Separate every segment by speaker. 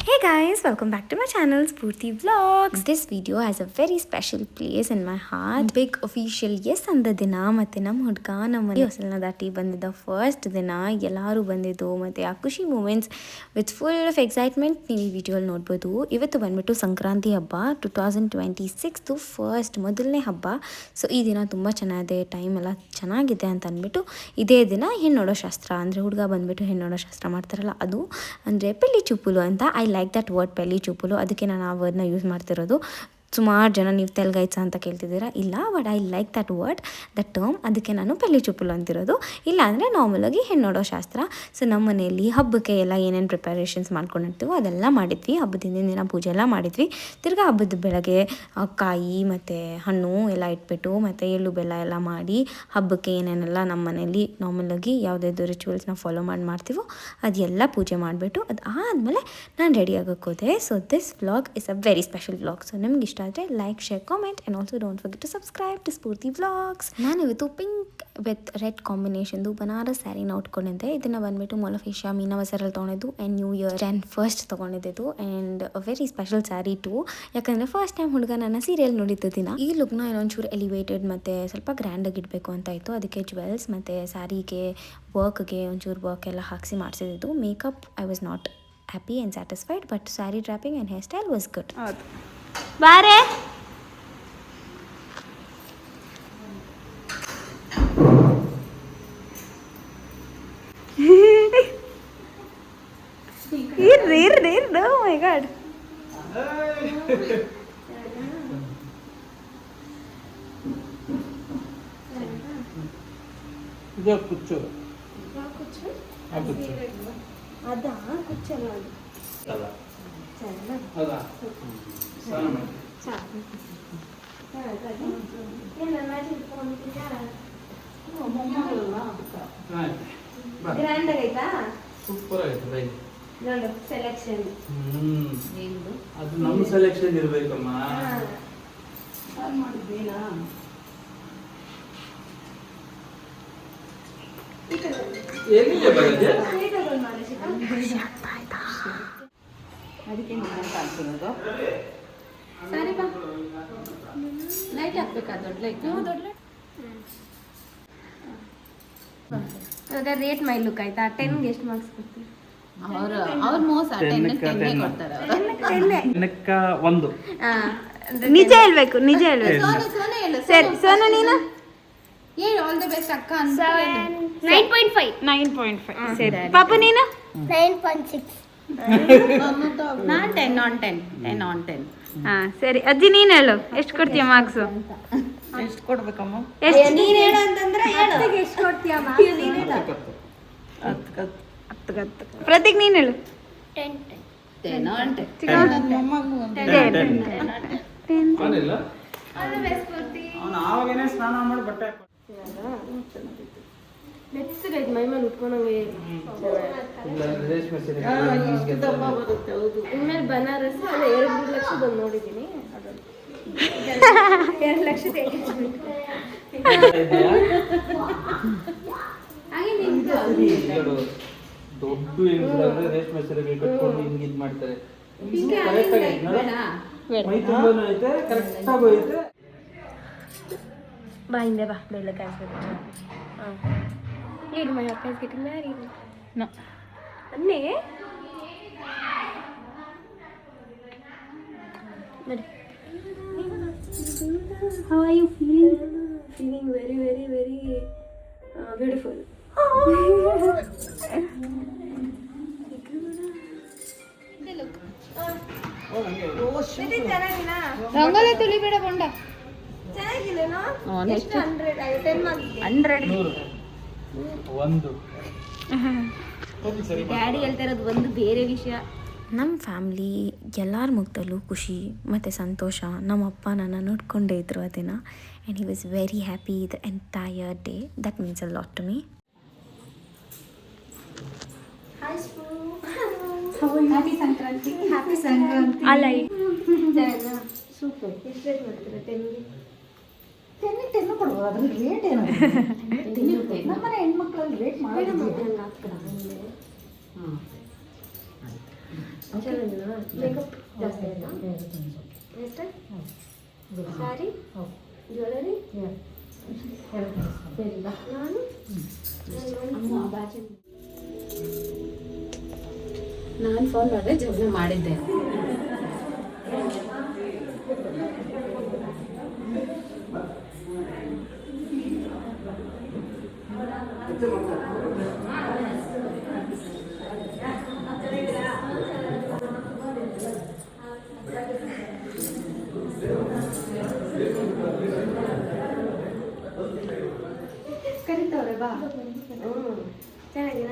Speaker 1: Hey guys, welcome back to my channel Spurti Vlogs. This video has a very special place in my heart. Big official yes ಅಂದ ದಿನ ಮತ್ತೆ ನಮ್ಮ ಹುಡುಗ ನಮ್ಮ ಮನೆ ಹೊಸಲನ್ನ ದಾಟಿ ಬಂದಿದ್ದ ಫಸ್ಟ್ ದಿನ ಎಲ್ಲರೂ ಬಂದಿದ್ದು ಮತ್ತೆ ಆ ಖುಷಿ moments with full of excitement ನೀವು ಈ ವಿಡಿಯೋಲ್ಲಿ ನೋಡ್ಬೋದು. ಇವತ್ತು ಬಂದ್ಬಿಟ್ಟು ಸಂಕ್ರಾಂತಿ ಹಬ್ಬ 2026 ಫಸ್ಟ್ ಮೊದಲನೇ ಹಬ್ಬ. ಸೊ ಈ ದಿನ ತುಂಬ ಚೆನ್ನಾಗಿದೆ, ಟೈಮ್ ಎಲ್ಲ ಚೆನ್ನಾಗಿದೆ ಅಂತ ಅಂದ್ಬಿಟ್ಟು ಇದೇ ದಿನ ಹೆಣ್ಣು ನೋಡೋ ಶಾಸ್ತ್ರ ಅಂದರೆ ಹುಡುಗ ಬಂದ್ಬಿಟ್ಟು ಹೆಣ್ಣು ನೋಡೋ ಶಾಸ್ತ್ರ ಮಾಡ್ತಾರಲ್ಲ ಅದು ಅಂದರೆ ಪೆಳ್ಳಿ ಚೂಪುಲು ಅಂತ. ಐ ಲೈಕ್ ದಟ್ ವರ್ಡ್ ಪೆಳ್ಳಿ ಚೂಪುಲು, ಅದಕ್ಕೆ ನಾನು ಆ ವರ್ಡ್ನ ಯೂಸ್ ಮಾಡ್ತಿರೋದು. ಸುಮಾರು ಜನ ನೀವು ತೆಲುಗೈца ಅಂತ ಕೇಳ್ತಿದ್ದೀರಾ, ಇಲ್ಲ but I like that word that term, ಅದಕ್ಕೆ ನಾನು ಪೆಳ್ಳಿ ಚೂಪುಲು ಅಂತಿರೋದು. ಇಲ್ಲ ಅಂದರೆ ನಾರ್ಮಲಾಗಿ ಹೆಣ್ಣು ನೋಡೋ ಶಾಸ್ತ್ರ. ಸೊ ನಮ್ಮ ಮನೆಯಲ್ಲಿ ಹಬ್ಬಕ್ಕೆ ಎಲ್ಲ ಏನೇನು ಪ್ರಿಪರೇಷನ್ಸ್ ಮಾಡ್ಕೊಂಡಿರ್ತೀವೋ ಅದೆಲ್ಲ ಮಾಡಿದ್ವಿ. ಹಬ್ಬದ ಹಿಂದಿನ ದಿನ ಪೂಜೆ ಎಲ್ಲ ಮಾಡಿದ್ವಿ. ತಿರ್ಗಾ ಹಬ್ಬದ ಬೆಳಗ್ಗೆ ಕಾಯಿ ಮತ್ತು ಹಣ್ಣು ಎಲ್ಲ ಇಟ್ಬಿಟ್ಟು ಮತ್ತು ಎಳ್ಳು ಬೆಲ್ಲ ಎಲ್ಲ ಮಾಡಿ ಹಬ್ಬಕ್ಕೆ ಏನೇನೆಲ್ಲ ನಮ್ಮ ಮನೆಯಲ್ಲಿ ನಾರ್ಮಲಾಗಿ ಯಾವುದಾದ್ರು ರಿಚುವಲ್ಸ್ನ ಫಾಲೋ ಮಾಡ್ತೀವೋ ಅದೆಲ್ಲ ಪೂಜೆ ಮಾಡಿಬಿಟ್ಟು ಅದು ಆದಮೇಲೆ ನಾನು ರೆಡಿ ಆಗೋಕ್ಕೆ ಹೋದೆ. So this vlog is a very special vlog. So ನಿಮ್ಗೆ ಇಷ್ಟ ಆದರೆ like, share, comment and also don't forget to subscribe to Spoorthi vlogs. ನಾನು ಇವತ್ತು ಪಿಂಕ್ ವಿತ್ ರೆಡ್ ಕಾಂಬಿನೇಷನ್ದು ಬನಾರಸ್ ಸ್ಯಾರಿನ ಉಟ್ಕೊಂಡಿದ್ದೆ. ಇದನ್ನು ಬಂದುಬಿಟ್ಟು ಮಾಲ್ ಆಫ್ ಏಷ್ಯಾ ಮೀನಾ ಬಜಾರಲ್ಲಿ ತೊಗೊಂಡಿದ್ದು and new year Jan 1st ತೊಗೊಂಡಿದ್ದು and a very special sari too. ಯಾಕಂದರೆ ಫಸ್ಟ್ ಟೈಮ್ ಹುಡುಗ ನನ್ನ ಸೀರಿಯಲ್ ನೋಡಿದ್ದ ದಿನ. ಈ ಲುಕ್ನ ಇನ್ನೊಂಚೂರು ಎಲಿವೇಟೆಡ್ ಮತ್ತು ಸ್ವಲ್ಪ ಗ್ರ್ಯಾಂಡಾಗಿ ಇಡಬೇಕು ಅಂತ ಇತ್ತು. ಅದಕ್ಕೆ ಜ್ಯುವೆಲ್ಸ್ ಮತ್ತು ಸ್ಯಾರಿಗೆ ವರ್ಕ್ಗೆ ಒಂಚೂರು ವರ್ಕ್ ಎಲ್ಲ ಹಾಕಿಸಿ ಮಾಡಿಸಿದ್ದು. Makeup I was not happy and satisfied, but saree wrapping and hairstyle was good. ಬಾರೆ ಇರ್ರಿ oh my god
Speaker 2: ಇದು ಕುಚ್ಚು
Speaker 1: ಅದಾ ಕುಚ್ಚಲ್ಲ
Speaker 2: ಅಲ್ಲ
Speaker 1: ಚಲ್ಲ
Speaker 2: ಅಲ್ಲ ಸಾಮ
Speaker 1: ಗ್ರ್ಯಾಂಡ್ ಆಗೈತಾ?
Speaker 2: ಸೂಪರ್ ಆಯ್ತು ಬೈ
Speaker 1: ನೋಡು ಸೆಲೆಕ್ಷನ್.
Speaker 2: ಅದು ನಮ್ಮ ಸೆಲೆಕ್ಷನ್ ಇರ್ಬೇಕಮ್ಮ.
Speaker 3: ಮಾಡಿದ್ದೇನಾ
Speaker 2: ಏನಿದೆ ಬರದೆ
Speaker 3: ಅದಕ್ಕೆ ಕಾಣ್ತಿರೋದು.
Speaker 1: ಸರಿ ಬಾ,
Speaker 3: ಲೈಟ್ ಹಾಕ್ಬೇಕಾ? ದೊಡ್ಡ ಲೈಟ್
Speaker 1: ಇವಾಗ ರೇಟ್ ಮೈ ಲುಕ್ ಆಯ್ತಾ? 10ಗೆ ಎಷ್ಟು ಮಾರ್ಕ್ಸ್ ಕೊಡ್ತೀವಿ?
Speaker 3: ಅವ್ರ ಮೋಸ 10 ಕೊಡ್ತಾರೆ ಅವರು.
Speaker 2: ನೆಕ್ಕ ಒಂದು
Speaker 1: ನಿಜ ಹೇಳ್ಬೇಕು, ನಿಜ ಹೇಳ್ಬೇಕು.
Speaker 3: ಸೋನು ಹೇಳು.
Speaker 1: ಸರಿ ಸೋನು ನೀನು
Speaker 3: ಹೇಳು ಆಲ್ ದಿ ಬೆಸ್ಟ್ ಅಕ್ಕ ಅಂತ.
Speaker 1: 9.5. ಸರಿ ಪಾಪ ನೀನು
Speaker 4: 9.6.
Speaker 3: ನಾನು 10 on 10 10 on 10.
Speaker 1: ಸರಿ ಅಜ್ಜಿ ನೀನು ಹೇಳು, ಎಷ್ಟು ಕೊಡ್ತೀಯ ಮಾರ್ಕ್ಸ್?
Speaker 3: ಎಷ್ಟು ಕೊಡ್ಬೇಕಮ್ಮ?
Speaker 1: ನೀನು ಹೇಳು ಅಂತಂದ್ರೆ ಎಷ್ಟು ಕೊಡ್ತೀಯ ಮಾರ್ಕ್ಸ್? 10. ಪ್ರತೀಕ್ ನೀನು ಹೇಳು.
Speaker 3: 10 on 10.
Speaker 1: 10.
Speaker 2: ಅವನಿಲ್ಲ ಅವನು ಆವಾಗೇನೆ ಸ್ನಾನ ಮಾಡಿ ಬಟ್ಟೆ
Speaker 4: ಬೆಚ್ಚಗೈತೆ ಮೈ ಮೇಲೆ ಉಟ್ಕೊಂಡಂಗೆ.
Speaker 2: ಇಲ್ಲ ರೇಷ್ಮೆ ಸೀರೆ
Speaker 3: ಇಷ್ಟು ದಪ್ಪ ಬರುತ್ತೆ. ಹೌದು.
Speaker 4: ಇನ್ಮೇಲೆ ಬನಾರಸ್ ಅದೇ 2 ಲಕ್ಷ ಬಂದು ನೋಡಿದ್ದೀನಿ. ಅದೊಂದು 2 ಲಕ್ಷ
Speaker 2: ದೊಡ್ಡ ಹೆಂಗಸಾದ್ರೆ ರೇಷ್ಮೆ ಸೀರೆಗೆ ಕಟ್ಕೊಂಡು ಹಿಂಗೆ ಇದು ಮಾಡ್ತಾರೆ. ಕರೆಕ್ಟ್ ಆಗಿ ಮೈ ತುಂಬಾನು ಐತೆ, ಕರೆಕ್ಟ್ ಆಗಿ ಐತೆ.
Speaker 1: ಬಾ ಹಿಂದೆ ಬಾ, ಬೆಳ್ಳ ಕಾಯಿಸ್ಬೇಕು.
Speaker 4: Lead my up is getting married.
Speaker 1: No.
Speaker 4: Anne? How are you feeling? Feeling very, very, very beautiful.
Speaker 3: Rangoli ತುಳಿಬೇಡ ಬಂಡ.
Speaker 4: ಚೆನ್ನಾಗಿಲ್ಲೇನೋ?
Speaker 3: ಎಷ್ಟು?
Speaker 4: 10 marks.
Speaker 3: 100.
Speaker 2: ಒಂದು
Speaker 3: ಡ್ಯಾಡಿ ಹೇಳ್ತಾ ಇರೋದು ಒಂದು ಬೇರೆ ವಿಷಯ.
Speaker 1: ನಮ್ಮ ಫ್ಯಾಮ್ಲಿ ಎಲ್ಲರ ಮುಖದಲ್ಲೂ ಖುಷಿ ಮತ್ತು ಸಂತೋಷ. ನಮ್ಮ ಅಪ್ಪ ನನ್ನ ನೋಡ್ಕೊಂಡೇ ಇದ್ರು ಆ ದಿನ and he was very happy the entire day. That means a lot to me.
Speaker 4: Hi, Spoo.
Speaker 3: Happy Sankranti. Happy Sankranti.
Speaker 1: ಅಲ್ಲ
Speaker 4: ಸೂಪರ್. ಎಷ್ಟು ರೇಟ್ ಮಾಡ್ತೀರಾ 10ಗೆ?
Speaker 3: 10 ಕೊಡುವ, ಅದ್ರ ರೇಟ್ ಏನು? ನಮ್ಮನೆ ಹೆಣ್ಮಕ್ಳಲ್ಲಿ ರೇಟ್ ಮಾಡೋದು.
Speaker 4: ಚೆನ್ನಾಗಿಲ್ಲ ಮೇಕಪ್ ಜಾಸ್ತಿ ಆಯ್ತಾ ಎಷ್ಟು ಸ್ಯಾರಿ ಜ್ಯುವೆಲರಿ ಸರಿ ಬಾ ನಾನು ಫೋನ್ ಮಾಡಿದೆ ಜೊತೆ ಮಾಡಿದ್ದೆ ಕರಿತವ್ರೆ ಬಾ ಚೆನ್ನಾಗಿಲ್ಲ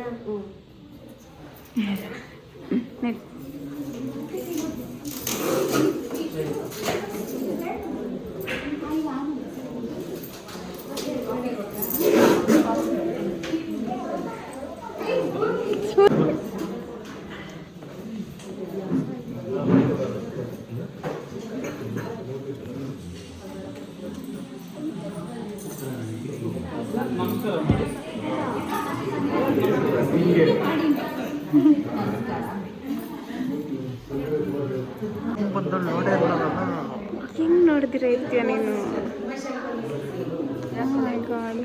Speaker 2: ನಮಸ್ಕಾರ
Speaker 1: ಹೆಂಗೆ ನೋಡಿದಿರ ಇರ್ತೀಯ ನೀನು ಮೈ ಗಾಡ್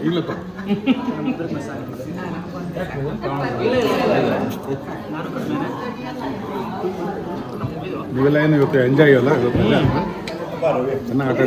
Speaker 2: ಇಲ್ಲಪ್ಪ ನೀವೆಲ್ಲ ಏನು ಇವತ್ತು ಎಂಜಾಯ್ ಅಲ್ಲ ಚೆನ್ನಾಗಿ ಆಟ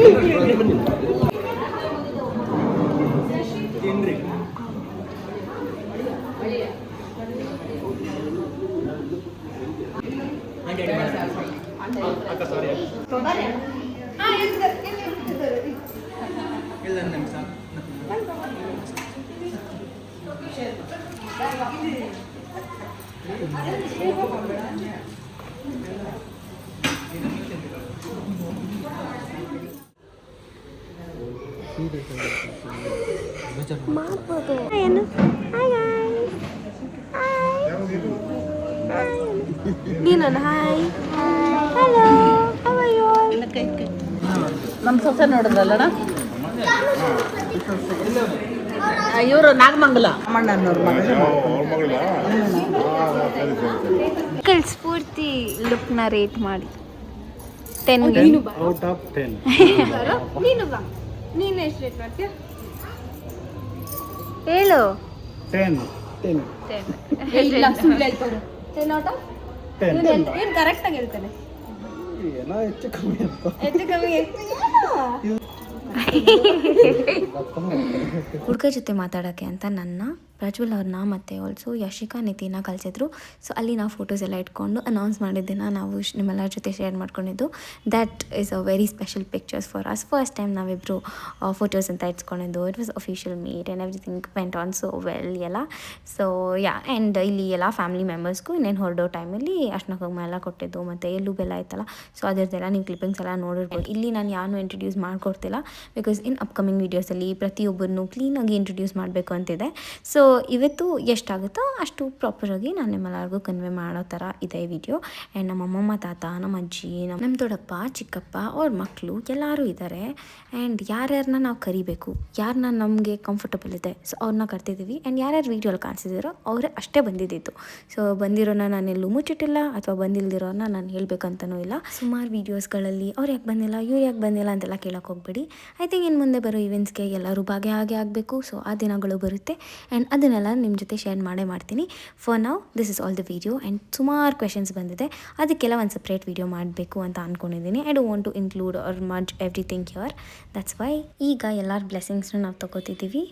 Speaker 1: ಮಾಡ್ಬೋದು ಏನು ನೀನು hi hello how are you
Speaker 3: ನಮ್ಮ ಸೊಸೆ ನೋಡಿದ್ರಲ್ಲಣ್ಣ ಇವರು ನಾಗಮಂಗಲ ಅಮ್ಮಣ್ಣನವ್ರ
Speaker 1: ಮಗಳು ಸ್ಫೂರ್ತಿ ಲುಕ್ನ ರೇಟ್ ಮಾಡಿ 10
Speaker 2: ಔಟ್ ಆಫ್ 10
Speaker 4: ನೀನು ಬಾ ನೀನು ಎಷ್ಟು ರೇಟ್ ಮಾಡ್ತೀಯ
Speaker 1: ಹೇಳು
Speaker 2: 10
Speaker 4: ಇಲ್ಲ ಸುಳ್ಳು ಹೇಳ್ತಾರೆ 10 ಔಟ್ ಆಫ್ 10 ಏನು ಕರೆಕ್ಟಾಗಿ ಹೇಳ್ತಾನೆ
Speaker 2: ಏನೋ ಹೆಚ್ಚು ಕಮ್ಮಿ ಅಂತ
Speaker 4: ಹೆಚ್ಚು ಕಮ್ಮಿ
Speaker 1: ಹುಡುಗ ಜೊತೆ ಮಾತಾಡೋಕ್ಕೆ ಅಂತ ನನ್ನ ಪ್ರಜ್ವಲ್ ಅವ್ರನ್ನ ಮತ್ತು ಆಲ್ಸೋ ಯಶಿಕಾ ನಿತಿನ ಕಳಿಸಿದ್ರು. ಸೊ ಅಲ್ಲಿ ನಾವು ಫೋಟೋಸ್ ಎಲ್ಲ ಇಟ್ಕೊಂಡು ಅನೌನ್ಸ್ ಮಾಡಿದ್ದನ್ನು ನಾವು ನಿಮ್ಮೆಲ್ಲರ ಜೊತೆ ಶೇರ್ ಮಾಡ್ಕೊಂಡಿದ್ದು. That is a very special pictures for us. First time ನಾವಿಬ್ಬರು ಫೋಟೋಸ್ ಅಂತ ಇಟ್ಸ್ಕೊಂಡಿದ್ದು. It was official meet and everything went on so well ಎಲ್ಲ. ಸೊ ಯಾ, ಆ್ಯಂಡ್ ಇಲ್ಲಿ ಎಲ್ಲ ಫ್ಯಾಮಿಲಿ ಮೆಂಬರ್ಸ್ಗೂ ಇನ್ನೇನು ಹೊರಡೋ ಟೈಮಲ್ಲಿ ಅರ್ಶಿನ ಕುಂಕುಮ ಎಲ್ಲ ಕೊಟ್ಟಿದ್ದು, ಮತ್ತು ಎಲ್ಲೂ ಬೆಲ್ಲ ಆಯ್ತಲ್ಲ. ಸೊ ಅದರದ್ದೆಲ್ಲ ನೀವು ಕ್ಲಿಪ್ಪಿಂಗ್ಸ್ ಎಲ್ಲ ನೋಡಿರ್ಬೋದು. ಇಲ್ಲಿ ನಾನು ಯಾರನ್ನೂ ಇಂಟ್ರೊಡ್ಯೂಸ್ ಮಾಡ್ಕೊಡ್ತಿಲ್ಲ, ಬಿಕಾಸ್ ಇನ್ ಅಪ್ಕಮಿಂಗ್ ವೀಡಿಯೋಸಲ್ಲಿ ಪ್ರತಿಯೊಬ್ಬರನ್ನು ಕ್ಲೀನಾಗಿ ಇಂಟ್ರೊಡ್ಯೂಸ್ ಮಾಡಬೇಕು ಅಂತಿದೆ. ಸೊ ಇವತ್ತು ಎಷ್ಟಾಗುತ್ತೋ ಅಷ್ಟು ಪ್ರಾಪರಾಗಿ ನಾನು ನಿಮ್ಮೆಲ್ಲರಿಗೂ ಕನ್ವೆ ಮಾಡೋ ಥರ ಇದೆ ವಿಡಿಯೋ. ಆ್ಯಂಡ್ ನಮ್ಮ ಅಮ್ಮಮ್ಮ, ತಾತ, ನಮ್ಮ ಅಜ್ಜಿ, ನಮ್ಮ ದೊಡ್ಡಪ್ಪ, ಚಿಕ್ಕಪ್ಪ, ಅವ್ರ ಮಕ್ಕಳು ಎಲ್ಲರೂ ಇದ್ದಾರೆ. ಆ್ಯಂಡ್ ಯಾರ್ಯಾರನ್ನ ನಾವು ಕರಿಬೇಕು, ಯಾರನ್ನ ನಮಗೆ ಕಂಫರ್ಟಬಲ್ ಇದೆ, ಸೊ ಅವ್ರನ್ನ ಕರ್ತಿದ್ದೀವಿ. ಆ್ಯಂಡ್ ಯಾರ್ಯಾರು ವೀಡಿಯೋಲ್ಲಿ ಕಾಣಿಸಿದಿರೋ ಅವರೇ ಅಷ್ಟೇ ಬಂದಿದ್ದಿತ್ತು. ಸೊ ಬಂದಿರೋನ ನಾನು ಎಲ್ಲೂ ಮುಚ್ಚಿಟ್ಟಿಲ್ಲ, ಅಥವಾ ಬಂದಿಲ್ದಿರೋನ ನಾನು ಹೇಳಬೇಕಂತನೂ ಇಲ್ಲ. ಸುಮಾರು ವೀಡಿಯೋಸ್ಗಳಲ್ಲಿ ಅವ್ರು ಯಾಕೆ ಬಂದಿಲ್ಲ, ಇವ್ರು ಯಾಕೆ ಬಂದಿಲ್ಲ ಅಂತೆಲ್ಲ ಕೇಳೋಕೆ ಹೋಗ್ಬೇಡಿ. ಐ ಥಿಂಕ್ ಇನ್ನು ಮುಂದೆ ಬರೋ ಇವೆಂಟ್ಸ್ಗೆ ಎಲ್ಲರೂ ಭಾಗಿಯಾಗಿ ಆಗಬೇಕು. ಸೊ ಆ ದಿನಗಳು ಬರುತ್ತೆ, ಆ್ಯಂಡ್ ಅದನ್ನೆಲ್ಲ ನಿಮ್ಮ ಜೊತೆ ಶೇರ್ ಮಾಡ್ತೀನಿ. For now this is all the video. And ಸುಮಾರು ಕ್ವೆಶನ್ಸ್ ಬಂದಿದೆ, ಅದಕ್ಕೆಲ್ಲ ಒಂದು ಸಪ್ರೇಟ್ ವಿಡಿಯೋ ಮಾಡಬೇಕು ಅಂತ ಅಂದ್ಕೊಂಡಿದ್ದೀನಿ. I don't want to include or merge everything here. That's why ಈಗ ಎಲ್ಲರ ಬ್ಲೆಸ್ಸಿಂಗ್ಸ್ನ ನಾವು ತಗೋತಿದ್ದೀವಿ.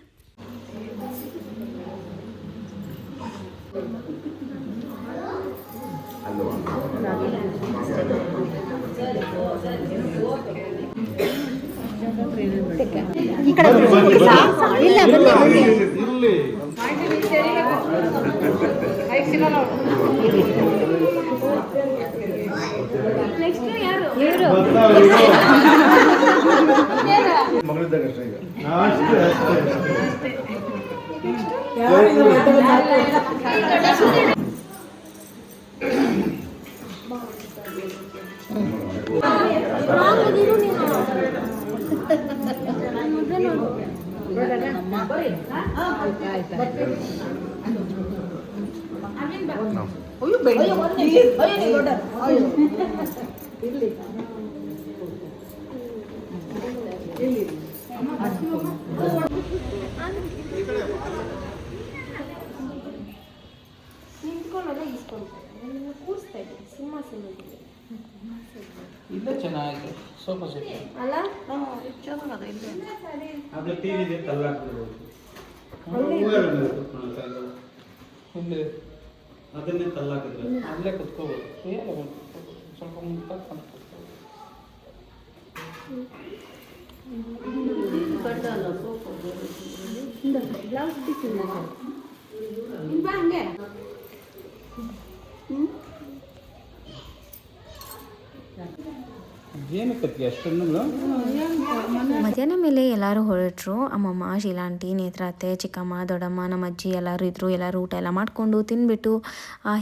Speaker 2: ಇಲ್ಲ, ಚೆನ್ನಾಗಿದೆ. ಸೋಫಾ ಸೆಟ್
Speaker 1: ಅಲ್ಲ,
Speaker 2: ಅದು ಟಿವಿ ಇದೆ, ತಳ್ಳಾಕ್ಬಿಡ್ಬೋದು. ಇಲ್ಲಿ ಅದನ್ನೇ ತಳ್ಳಾಕಿದ್ರೆ ಅಲ್ಲೇ ಕುತ್ಕೋಬೋದು. ಸ್ವಲ್ಪ ಮುಂದೆ ಏನಕ್ಕೆ ಅಷ್ಟೊಂದು
Speaker 1: ಮಧ್ಯಾಹ್ನ ಮೇಲೆ ಎಲ್ಲರೂ ಹೊರಟರು. ಅಮ್ಮಮ್ಮ, ಶೀಲಾಂಟಿ, ನೇತ್ರಾತೆ, ಚಿಕ್ಕಮ್ಮ, ದೊಡ್ಡಮ್ಮ, ನಮ್ಮ ಅಜ್ಜಿ ಎಲ್ಲರೂ ಇದ್ದರು. ಎಲ್ಲರೂ ಊಟ ಎಲ್ಲ ಮಾಡಿಕೊಂಡು ತಿಂದ್ಬಿಟ್ಟು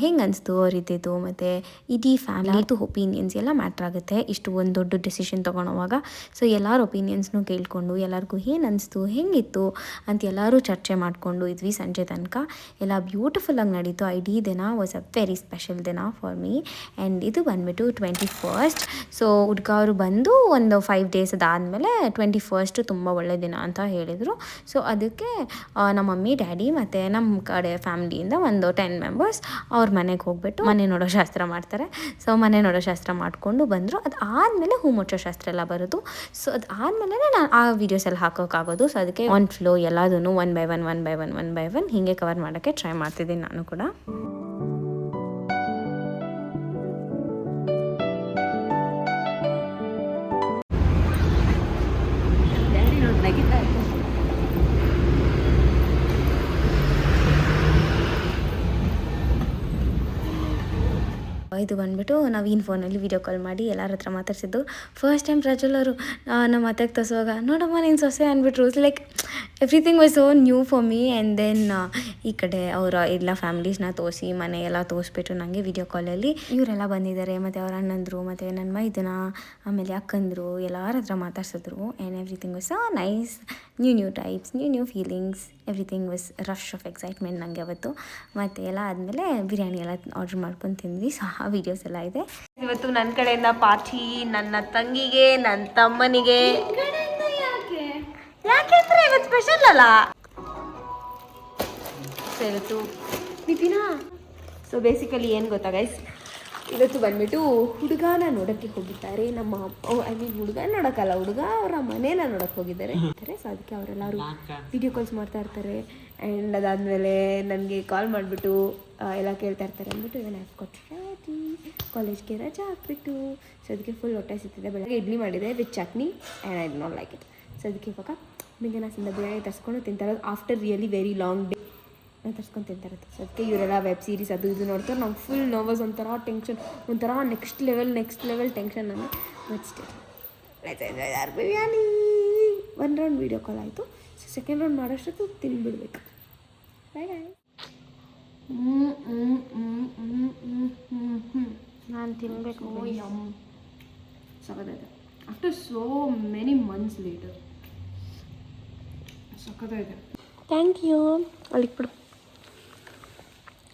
Speaker 1: ಹೆಂಗೆ ಅನಿಸ್ತು ಅವರಿದ್ದಿದ್ದು, ಮತ್ತು ಇಡೀ ಫ್ಯಾಮಿಲಿದು ಒಪಿನಿಯನ್ಸ್ ಎಲ್ಲ ಮ್ಯಾಟ್ರ್ ಆಗುತ್ತೆ ಇಷ್ಟು ಒಂದು ದೊಡ್ಡ ಡೆಸಿಷನ್ ತೊಗೊಳೋವಾಗ. ಸೊ ಎಲ್ಲರ ಒಪಿನಿಯನ್ಸ್ನು ಕೇಳಿಕೊಂಡು ಎಲ್ಲರಿಗೂ ಏನು ಅನಿಸ್ತು, ಹೆಂಗಿತ್ತು ಅಂತ ಎಲ್ಲರೂ ಚರ್ಚೆ ಮಾಡಿಕೊಂಡು ಇದ್ವಿ ಸಂಜೆ ತನಕ. ಎಲ್ಲ ಬ್ಯೂಟಿಫುಲ್ಲಾಗಿ ನಡೀತು. ಇಡೀ ದಿನ ವಾಸ್ ಅ ವೆರಿ ಸ್ಪೆಷಲ್ ದಿನ ಫಾರ್ ಮೀ. ಆ್ಯಂಡ್ ಇದು ಬಂದುಬಿಟ್ಟು 21st. ಸೊ ಹುಡುಗ ಅವರು ಬಂದು ಒಂದು 5 days ಅದಾದಮೇಲೆ 21st ತುಂಬ ಒಳ್ಳೆ ದಿನ ಅಂತ ಹೇಳಿದರು. ಸೊ ಅದಕ್ಕೆ ನಮ್ಮ ಮಮ್ಮಿ, ಡ್ಯಾಡಿ ಮತ್ತು ನಮ್ಮ ಕಡೆ ಫ್ಯಾಮ್ಲಿಯಿಂದ ಒಂದು 10 members ಅವ್ರ ಮನೆಗೆ ಹೋಗ್ಬಿಟ್ಟು ಮನೆ ನೋಡೋ ಶಾಸ್ತ್ರ ಮಾಡ್ತಾರೆ. ಸೊ ಮನೆ ನೋಡೋ ಶಾಸ್ತ್ರ ಮಾಡಿಕೊಂಡು ಬಂದರು. ಅದು ಆದಮೇಲೆ ಹೂ ಮುಚ್ಚೋ ಶಾಸ್ತ್ರ ಎಲ್ಲ ಬರೋದು. ಸೊ ಅದಾದಮೇಲೆ ನಾನು ಆ ವೀಡಿಯೋಸ್ ಎಲ್ಲ ಹಾಕೋಕ್ಕಾಗೋದು. ಸೊ ಅದಕ್ಕೆ ಒನ್ ಫ್ಲೋ ಎಲ್ಲದೂ ಒನ್ ಬೈ ಒನ್ ಹೀಗೆ ಕವರ್ ಮಾಡೋಕ್ಕೆ ಟ್ರೈ ಮಾಡ್ತಿದ್ದೀನಿ ನಾನು ಕೂಡ. ಇದು ಬಂದುಬಿಟ್ಟು ನಾವೀನ ಫೋನಲ್ಲಿ ವೀಡಿಯೋ ಕಾಲ್ ಮಾಡಿ ಎಲ್ಲರ ಹತ್ರ ಮಾತಾಡ್ಸಿದ್ದು. ಫಸ್ಟ್ ಟೈಮ್ ಪ್ರಜ್ವಲ್ ಅವರು ನಮ್ಮ ಅತ್ತೆಗೆ ತೋರಿಸುವಾಗ ನೋಡಮ್ಮ ನೀನು ಸೊಸೆ ಅಂದ್ಬಿಟ್ರು. Like everything was so new for me. And then ಈ ಕಡೆ ಅವರ ಎಲ್ಲ ಫ್ಯಾಮಿಲೀಸ್ನ ತೋರಿಸಿ ಮನೆ ಎಲ್ಲ ತೋರಿಸ್ಬಿಟ್ಟು ನನಗೆ ವೀಡಿಯೋ ಕಾಲಲ್ಲಿ ಇವರೆಲ್ಲ ಬಂದಿದ್ದಾರೆ, ಮತ್ತು ಅವ್ರ ಅಣ್ಣಂದರು, ಮತ್ತು ನನ್ನ ಮೈದನ, ಆಮೇಲೆ ಅಕ್ಕಂದರು, ಎಲ್ಲರ ಹತ್ರ ಮಾತಾಡ್ಸಿದ್ರು. And everything was so nice. New types, new feelings, everything was rush of excitement ನನಗೆ ಅವತ್ತು. ಮತ್ತು ಎಲ್ಲ ಆದಮೇಲೆ ಬಿರಿಯಾನಿ ಎಲ್ಲ ಆರ್ಡ್ರ್ ಮಾಡ್ಕೊಂಡು ತಿಂದ್ವಿ. ಸೊ ಆ ವೀಡಿಯೋಸ್ ಎಲ್ಲ ಇದೆ. ಇವತ್ತು ನನ್ನ ಕಡೆಯಿಂದ ಪಾರ್ಟಿ ನನ್ನ ತಂಗಿಗೆ, ನನ್ನ ತಮ್ಮನಿಗೆ. ಯಾಕೆಂದ್ರೆ ಇವತ್ತು ಸ್ಪೆಷಲ್ ಅಲ್ಲ. ಸೊ ಇವತ್ತು ನಿತಿನ, ಸೊ ಬೇಸಿಕಲಿ ಏನು ಗೊತ್ತಾ ಗೈಸ್, ಇವತ್ತು ಬಂದುಬಿಟ್ಟು ಹುಡುಗನ ನೋಡೋಕ್ಕೆ ಹೋಗಿದ್ದಾರೆ. ನಮ್ಮ ಹುಡುಗ ನೋಡೋಕ್ಕಲ್ಲ, ಹುಡುಗ ಅವರ ಮನೇನ ನೋಡೋಕ್ಕೆ ಹೋಗಿದ್ದಾರೆ. ಸೊ ಅದಕ್ಕೆ ಅವರೆಲ್ಲರೂ ವಿಡಿಯೋ ಕಾಲ್ಸ್ ಮಾಡ್ತಾ ಇರ್ತಾರೆ.
Speaker 4: ಆ್ಯಂಡ್ ಅದಾದಮೇಲೆ ನನಗೆ ಕಾಲ್ ಮಾಡಿಬಿಟ್ಟು ಎಲ್ಲ ಕೇಳ್ತಾ ಇರ್ತಾರೆ ಅಂದ್ಬಿಟ್ಟು ಇವನ್ ಹ್ಯಾವ್ ಕೊಟ್ಟು ರೆಡಿ ಕಾಲೇಜ್ಗೆ ರಜಾ ಹಾಕ್ಬಿಟ್ಟು. ಸೊ ಅದಕ್ಕೆ ಫುಲ್ ಹೊಟ್ಟೆ ಸಿಗ್ತಿದೆ. ಬೆಳಗ್ಗೆ ಇಡ್ಲಿ ಮಾಡಿದೆ with chutney and I did not like it. So ಅದಕ್ಕೆ ಇವಾಗ ಮಿಂಗನಾಸಿಂದ ಬಿರಿಯಾನಿ ತರಿಸ್ಕೊಂಡು ತಿಂತಾ ಇರೋದು after really very long day ನಾನು ತರ್ಸ್ಕೊಂಡು ತಿಂತಾ ಇರುತ್ತೆ. ಸೊ ಅದಕ್ಕೆ ಇವರೆಲ್ಲ ವೆಬ್ ಸೀರೀಸ್ ಅದು ಇದು ನೋಡ್ತಾರೆ. ನಾವು ಫುಲ್ ನರ್ವಸ್, ಒಂಥರ ಟೆನ್ಷನ್, ಒಂಥರ ನೆಕ್ಸ್ಟ್ ಲೆವೆಲ್ ಟೆನ್ಷನ್ ನನಗೆ. But still let's enjoy our biryani. 1 round video call ಆಯಿತು. ಸೊ ಸೆಕೆಂಡ್ ರೌಂಡ್ ಮಾಡೋಷ್ಟೊತ್ತು ತಿಂದುಬಿಡ್ಬೇಕು. Bye bye.
Speaker 1: ನಾನು ತಿನ್ನಬೇಕು.
Speaker 4: ಸಖತ್ತಾಗಿದೆ. After so many months later ಸಖತ್ತಾಗಿದೆ.
Speaker 1: Thank you. ಅಲ್ಲಿಗೆ ಬಿಡು.